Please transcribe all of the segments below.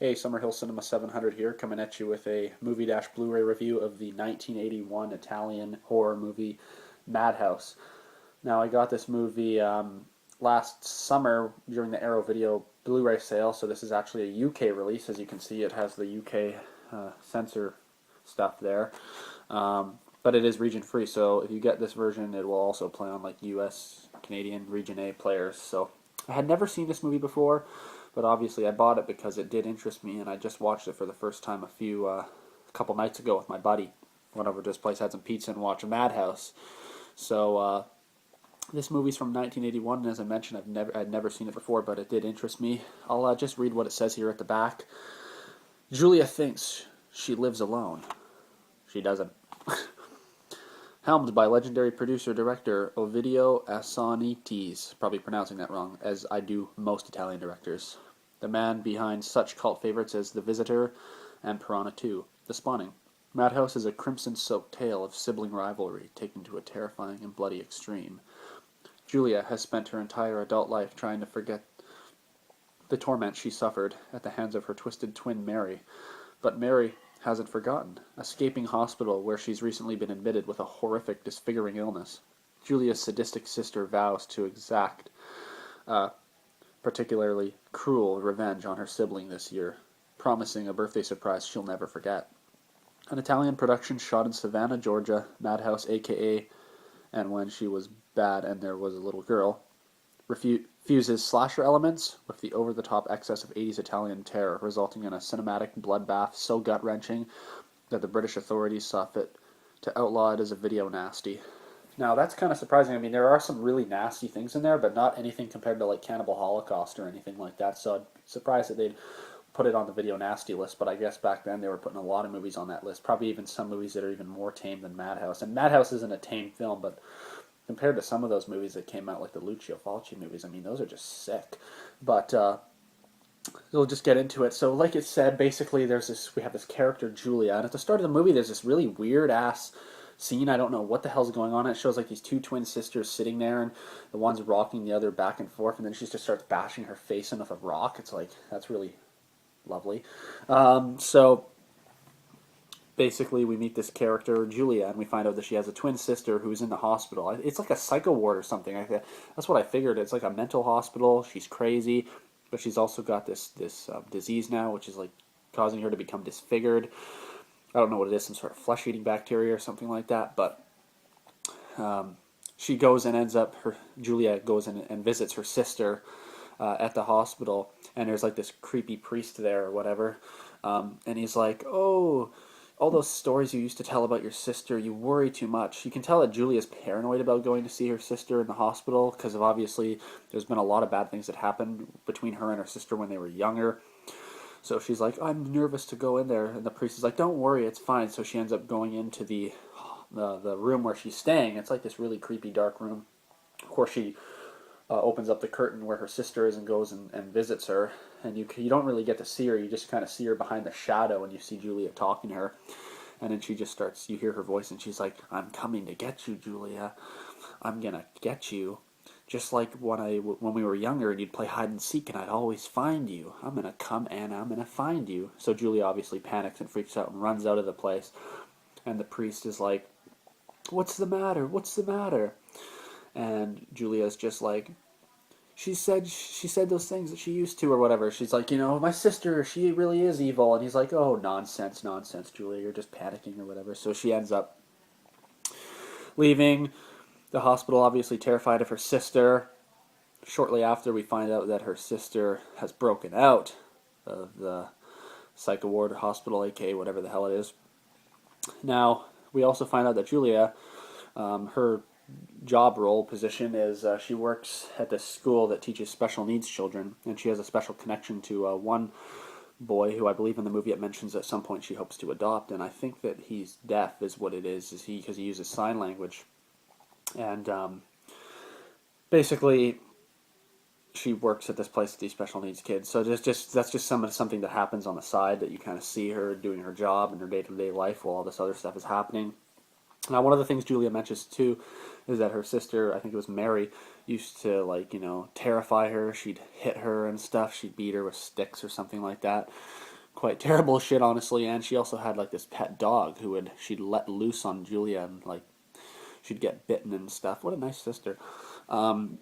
Hey, Summerhill Cinema 700 here, coming at you with a movie-Blu-ray review of the 1981 Italian horror movie Madhouse. Now, I got this movie last summer during the Arrow Video Blu-ray sale, so this is actually a UK release. As you can see, it has the UK censor stuff there, but it is region-free, so if you get this version, it will also play on like US, Canadian, Region A players. So I had never seen this movie before, but obviously I bought it because it did interest me, and I just watched it for the first time a couple nights ago with my buddy. Went over to his place, had some pizza, and watched Madhouse. So this movie's from 1981, and as I mentioned, I'd never seen it before, but it did interest me. I'll just read what it says here at the back. Julia thinks she lives alone. She doesn't. Helmed by legendary producer-director Ovidio Assanitis, probably pronouncing that wrong, as I do most Italian directors. The man behind such cult favorites as The Visitor and Piranha 2, The Spawning. Madhouse is a crimson-soaked tale of sibling rivalry taken to a terrifying and bloody extreme. Julia has spent her entire adult life trying to forget the torment she suffered at the hands of her twisted twin Mary, but Mary hasn't forgotten, escaping hospital where she's recently been admitted with a horrific, disfiguring illness. Julia's sadistic sister vows to exact particularly cruel revenge on her sibling this year, promising a birthday surprise she'll never forget. An Italian production shot in Savannah, Georgia, Madhouse, aka And When She Was Bad and There Was a Little Girl, fuses slasher elements with the over-the-top excess of 80s Italian terror, resulting in a cinematic bloodbath so gut-wrenching that the British authorities saw fit to outlaw it as a video nasty. Now, that's kind of surprising. I mean, there are some really nasty things in there, but not anything compared to, like, Cannibal Holocaust or anything like that, so I'd be surprised that they'd put it on the video nasty list, but I guess back then they were putting a lot of movies on that list, probably even some movies that are even more tame than Madhouse. And Madhouse isn't a tame film, but compared to some of those movies that came out, like the Lucio Fulci movies, I mean, those are just sick. But we'll just get into it. So, like it said, basically, we have this character Julia, and at the start of the movie, there's this really weird ass scene. I don't know what the hell's going on. It shows like these two twin sisters sitting there, and the one's rocking the other back and forth, and then she just starts bashing her face in with a rock. It's like, that's really lovely. So basically, we meet this character, Julia, and we find out that she has a twin sister who's in the hospital. It's like a psycho ward or something. That's what I figured. It's like a mental hospital. She's crazy, but she's also got this disease now, which is like causing her to become disfigured. I don't know what it is, some sort of flesh-eating bacteria or something like that, but she goes and Julia goes in and visits her sister at the hospital, and there's like this creepy priest there or whatever, and he's like, oh, all those stories you used to tell about your sister, you worry too much. You can tell that Julia's paranoid about going to see her sister in the hospital because of obviously there's been a lot of bad things that happened between her and her sister when they were younger. So she's like, I'm nervous to go in there, and the priest is like, don't worry, it's fine. So she ends up going into the room where she's staying. It's like this really creepy dark room. Of course, she opens up the curtain where her sister is and goes and visits her. And you don't really get to see her. You just kind of see her behind the shadow, and you see Julia talking to her. And then she just starts, you hear her voice, and she's like, I'm coming to get you, Julia. I'm going to get you. Just like when we were younger and you'd play hide and seek and I'd always find you. I'm going to come and I'm going to find you. So Julia obviously panics and freaks out and runs out of the place. And the priest is like, what's the matter? What's the matter? And Julia's just like, she said those things that she used to or whatever. She's like, my sister, she really is evil. And he's like, oh, nonsense, Julia, you're just panicking or whatever. So she ends up leaving the hospital, obviously terrified of her sister. Shortly after, we find out that her sister has broken out of the psych ward or hospital, aka whatever the hell it is. Now, we also find out that Julia, her job role position is she works at this school that teaches special needs children, and she has a special connection to one boy who I believe in the movie it mentions at some point she hopes to adopt, and I think that he's deaf is what it is because he uses sign language. And basically, she works at this place with these special needs kids. So that's just something that happens on the side that you kind of see her doing her job in her day-to-day life while all this other stuff is happening. Now, one of the things Julia mentions too is that her sister, I think it was Mary, used to terrify her. She'd hit her and stuff. She'd beat her with sticks or something like that. quite terrible shit, honestly. And she also had like this pet dog she'd let loose on Julia, and like she'd get bitten and stuff. What a nice sister. Um,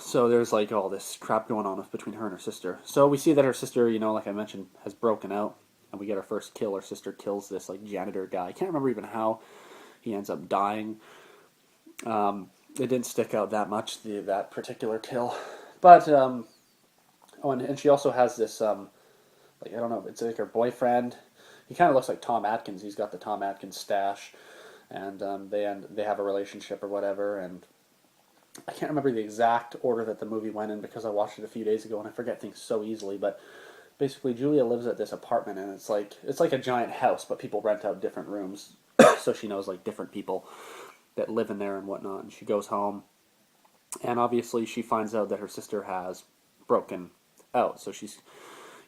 so there's like all this crap going on between her and her sister. So we see that her sister, like I mentioned, has broken out, and we get our first kill. Her sister kills this like janitor guy. I can't remember even how he ends up dying. It didn't stick out that much, that particular kill, but oh, and she also has this like, I don't know, it's like her boyfriend. He kind of looks like Tom Atkins. He's got the Tom Atkins stash, and they have a relationship or whatever. And I can't remember the exact order that the movie went in because I watched it a few days ago and I forget things so easily. But basically, Julia lives at this apartment, and it's like a giant house, but people rent out different rooms, so she knows like different people that live in there and whatnot. And she goes home, and obviously she finds out that her sister has broken out. So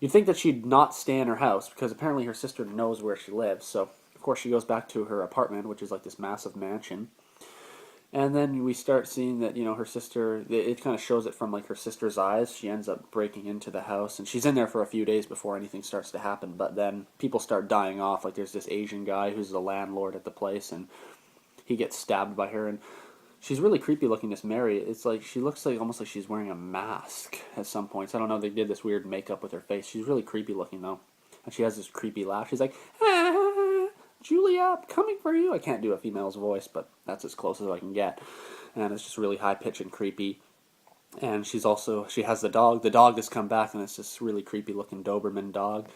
you'd think that she'd not stay in her house because apparently her sister knows where she lives. So of course she goes back to her apartment, which is like this massive mansion. And then we start seeing that, her sister, it kind of shows it from like her sister's eyes. She ends up breaking into the house, and she's in there for a few days before anything starts to happen. But then people start dying off. Like there's this Asian guy who's the landlord at the place, and he gets stabbed by her. And she's really creepy looking, this Mary. It's like she looks like almost like she's wearing a mask at some points. I don't know, they did this weird makeup with her face. She's really creepy looking though. And she has this creepy laugh. She's like, ah, Julia, I'm coming for you. I can't do a female's voice, but that's as close as I can get. And it's just really high pitched and creepy. And she has the dog. The dog has come back, and it's this really creepy looking Doberman dog.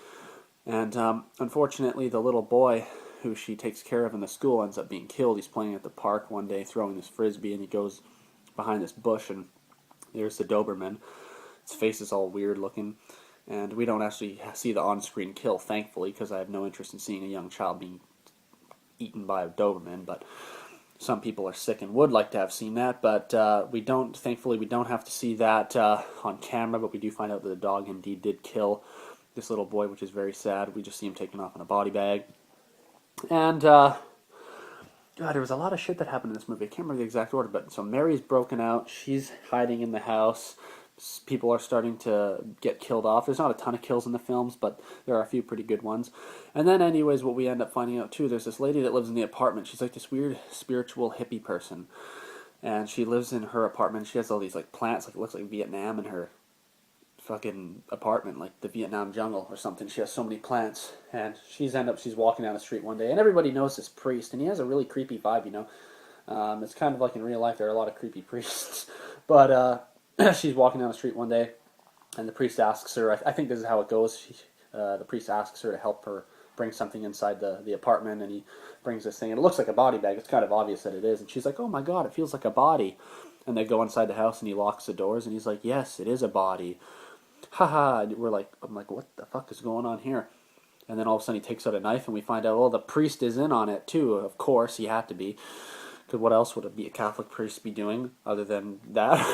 And unfortunately, the little boy who she takes care of in the school ends up being killed. He's playing at the park one day, throwing this frisbee, and he goes behind this bush, and there's the Doberman. Its face is all weird looking, and we don't actually see the on-screen kill, thankfully, because I have no interest in seeing a young child being eaten by a Doberman, but some people are sick and would like to have seen that, but thankfully we don't have to see that on camera, but we do find out that the dog indeed did kill this little boy, which is very sad. We just see him taken off in a body bag. And, God, there was a lot of shit that happened in this movie. I can't remember the exact order, but so Mary's broken out. She's hiding in the house. People are starting to get killed off. There's not a ton of kills in the films, but there are a few pretty good ones. And then anyways, what we end up finding out too, there's this lady that lives in the apartment. She's like this weird spiritual hippie person. And she lives in her apartment. She has all these like plants, like it looks like Vietnam in her fucking apartment, like the Vietnam jungle or something. She has so many plants. And she's walking down the street one day, and everybody knows this priest, and he has a really creepy vibe, It's kind of like in real life, there are a lot of creepy priests. But, she's walking down the street one day, and the priest asks her, I think this is how it goes, the priest asks her to help her bring something inside the apartment, and he brings this thing, and it looks like a body bag. It's kind of obvious that it is, and she's like, oh my god, it feels like a body. And they go inside the house, and he locks the doors, and he's like, yes, it is a body. Haha, I'm like, what the fuck is going on here? And then all of a sudden he takes out a knife, and we find out, the priest is in on it too. Of course, he had to be. Because what else would a Catholic priest be doing other than that?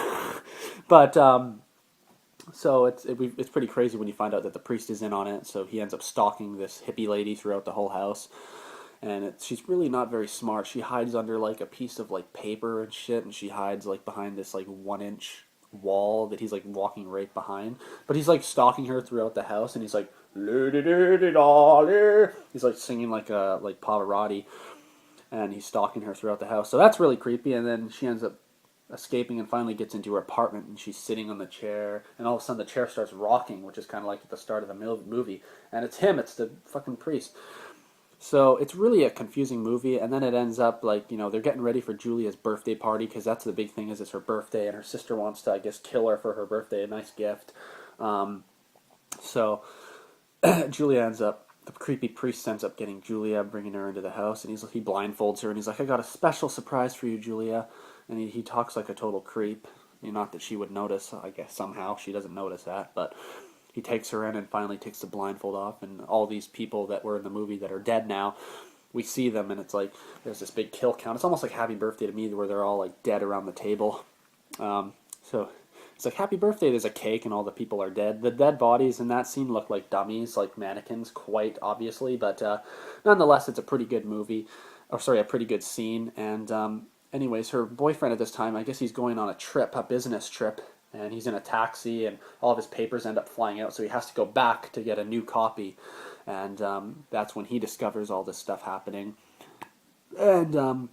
But, so it's pretty crazy when you find out that the priest is in on it. So he ends up stalking this hippie lady throughout the whole house. And she's really not very smart. She hides under like a piece of like paper and shit. And she hides like behind this like 1-inch wall that he's like walking right behind. But he's like stalking her throughout the house. And he's like, he's like singing like Pavarotti. And he's stalking her throughout the house. So that's really creepy. And then she ends up escaping and finally gets into her apartment, and she's sitting on the chair, and all of a sudden the chair starts rocking, which is kind of like at the start of the movie. And it's the fucking priest. So it's really a confusing movie, and then it ends up like, they're getting ready for Julia's birthday party, because that's the big thing, is it's her birthday, and her sister wants to, I guess, kill her for her birthday, a nice gift. So the creepy priest ends up getting Julia, bringing her into the house, and he blindfolds her, and he's like, I got a special surprise for you, Julia. And he talks like a total creep. Not that she would notice, I guess somehow she doesn't notice that, but he takes her in and finally takes the blindfold off, and all these people that were in the movie that are dead now, we see them, and it's like, there's this big kill count. It's almost like Happy Birthday to me, where they're all like dead around the table. So it's like, happy birthday, there's a cake, and all the people are dead. The dead bodies in that scene look like dummies, like mannequins, quite obviously, but nonetheless, it's a pretty good movie, a pretty good scene. And anyways, her boyfriend at this time, I guess he's going on a business trip, and he's in a taxi, and all of his papers end up flying out, so he has to go back to get a new copy, and that's when he discovers all this stuff happening. And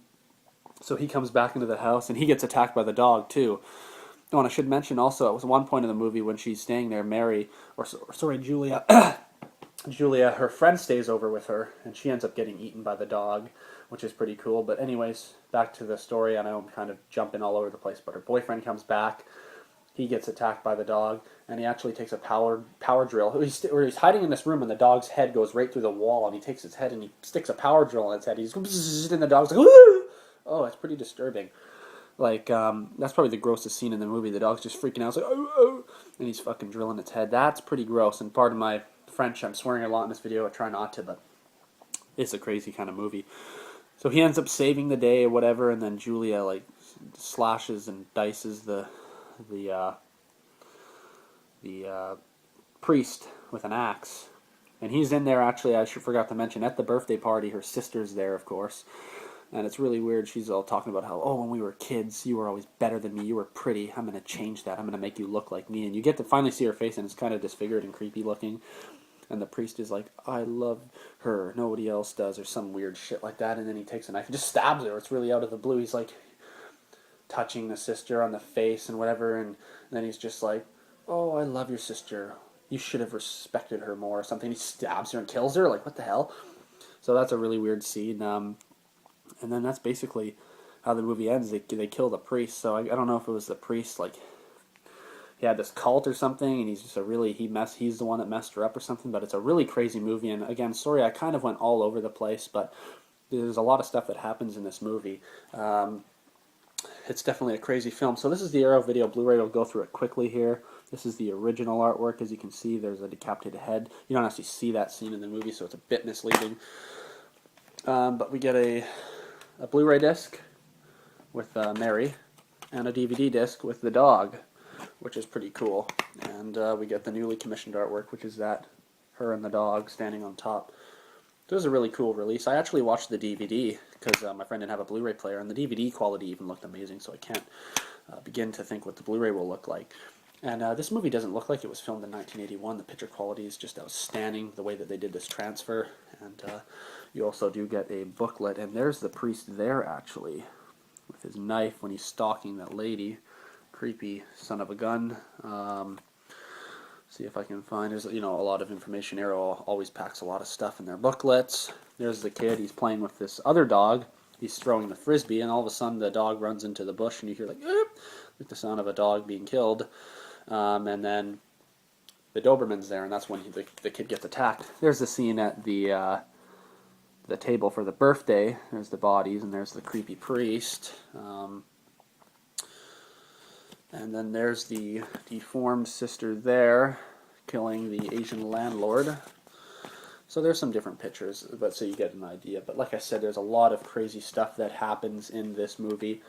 so he comes back into the house, and he gets attacked by the dog too. Oh, and I should mention also, it was one point in the movie when she's staying there, Julia, Julia, her friend stays over with her, and she ends up getting eaten by the dog, which is pretty cool. But anyways, back to the story. I know I'm kind of jumping all over the place, but her boyfriend comes back. He gets attacked by the dog, and he actually takes a power drill. He's hiding in this room, and the dog's head goes right through the wall, and he takes his head and he sticks a power drill in its head. He's and the dog's like, "Woo!" Oh, it's pretty disturbing. Like, that's probably the grossest scene in the movie. The dog's just freaking out. It's like, "Oh, oh," and he's fucking drilling its head. That's pretty gross, and pardon my French, I'm swearing a lot in this video. I try not to, but it's a crazy kind of movie. So he ends up saving the day or whatever, and then Julia, like, slashes and dices the priest with an axe. And he's in there, actually, I forgot to mention, at the birthday party. Her sister's there, of course. And it's really weird. She's all talking about how, oh, when we were kids, you were always better than me. You were pretty. I'm going to change that. I'm going to make you look like me. And you get to finally see her face, and it's kind of disfigured and creepy looking. And the priest is like, I love her. Nobody else does, or some weird shit like that. And then he takes a knife and just stabs her. It's really out of the blue. He's like touching the sister on the face and whatever. And then he's just like, oh, I love your sister. You should have respected her more or something. He stabs her and kills her. Like, what the hell? So that's a really weird scene. And then that's basically how the movie ends. They kill the priest. So I don't know if it was the priest, like, he had this cult or something, and he's just he's the one that messed her up or something. But it's a really crazy movie. And again, sorry, I kind of went all over the place, but there's a lot of stuff that happens in this movie. It's definitely a crazy film. So this is the Arrow Video Blu-ray. We'll go through it quickly here. This is the original artwork. As you can see, there's a decapitated head. You don't actually see that scene in the movie, so it's a bit misleading. But we get a Blu-ray disc with Mary, and a DVD disc with the dog, which is pretty cool. And we get the newly commissioned artwork, which is her and the dog standing on top. This is a really cool release. I actually watched the DVD because my friend didn't have a Blu-ray player, and the DVD quality even looked amazing, so I can't begin to think what the Blu-ray will look like. And this movie doesn't look like it was filmed in 1981. The picture quality is just outstanding, the way that they did this transfer. And you also do get a booklet, and there's the priest there, actually, with his knife when he's stalking that lady. Creepy son of a gun. See if I can find, there's, a lot of information. Arrow always packs a lot of stuff in their booklets. There's the kid, he's playing with this other dog. He's throwing the frisbee, and all of a sudden the dog runs into the bush, and you hear like the sound of a dog being killed. And then the Doberman's there, and that's when the kid gets attacked. There's the scene at the table for the birthday. There's the bodies, and there's the creepy priest. And then there's the deformed sister there, killing the Asian landlord. So there's some different pictures, but so you get an idea. But like I said, there's a lot of crazy stuff that happens in this movie.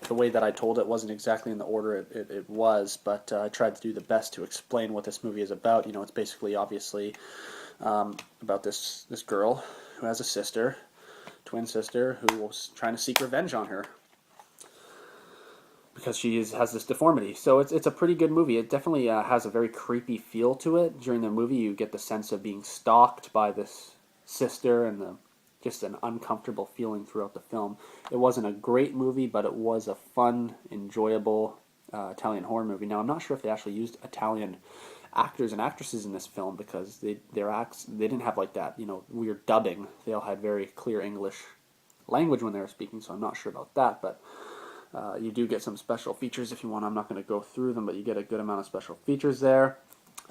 The way that I told it wasn't exactly in the order it was, but I tried to do the best to explain what this movie is about. It's basically, obviously, about this girl who has a sister, twin sister, who was trying to seek revenge on her because she has this deformity. So it's a pretty good movie. It definitely has a very creepy feel to it. During the movie, you get the sense of being stalked by this sister, and just an uncomfortable feeling throughout the film. It wasn't a great movie, but it was a fun, enjoyable Italian horror movie. Now, I'm not sure if they actually used Italian actors and actresses in this film, because they didn't have like that, weird dubbing. They all had very clear English language when they were speaking, so I'm not sure about that, but you do get some special features if you want. I'm not going to go through them, but you get a good amount of special features there.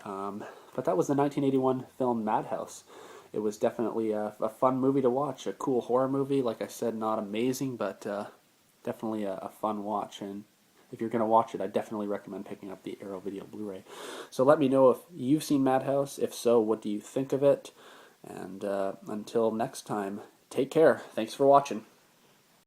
But that was the 1981 film Madhouse. It was definitely a fun movie to watch, a cool horror movie. Like I said, not amazing, but definitely a fun watch. And if you're going to watch it, I definitely recommend picking up the Arrow Video Blu-ray. So let me know if you've seen Madhouse. If so, what do you think of it? And until next time, take care. Thanks for watching.